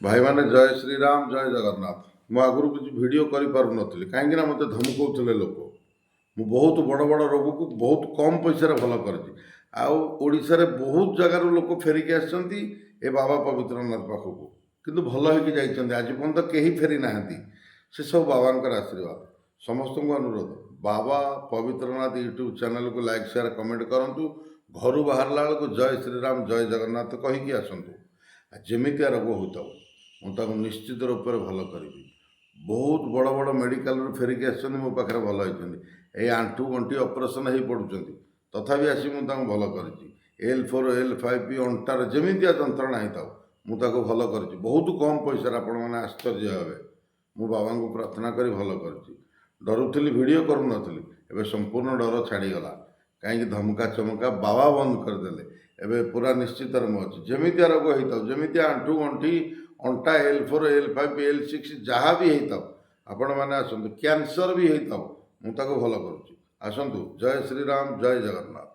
भाई मैंने जय श्री राम जय जगन्नाथ। मु आगु किसी भिड कर कहीं मत धमकाउले लोक। मु बहुत बड़ बड़ रोग को बहुत कम पैसा भल कर बहुत जगार लोक फेरिक आसती ए बाबा पवित्रनाथ पाखक किंतु भल होगी आज पर्यंत कहीं फेरी ना से सब बाबा आशीर्वाद। समस्त को अनुरोध बाबा पवित्रनाथ यूट्यूब चैनल को लाइक शेयर कमेंट करूँ। घर बाहर बेलू जय श्री राम जय जगन्नाथ कहीकि आसतु। जमितिया रोग होता मुझे निश्चित रूप से भल करी। बहुत बड़ बड़ मेडिकल फेरिक आस मो पाखे भल होती आंठू गंठी ऑपरेशन हो पड़ुं तथापि आसी मुझे भल कर L4 L5 अंटार जमितिया जंत्रणा होता मुझे भल कर बहुत कम पैसा आपण मैंने आश्चर्य हे। मु बाबा को प्रार्थना करी भल कर डरुली भिड करूँ ए संपूर्ण डर छाड़ीगला कहीं धमका चमका बाबा बंद करदे। एवं पूरा निश्चित मु अच्छी जमितिया रोग होता जमी आंठू गंठी अंटा L4 L5 L6 जहाँ भी होता आपण मैंने आसतु कैंसर भी होता मुझे भल करुँच आसतु। जय श्री राम जय जगन्नाथ।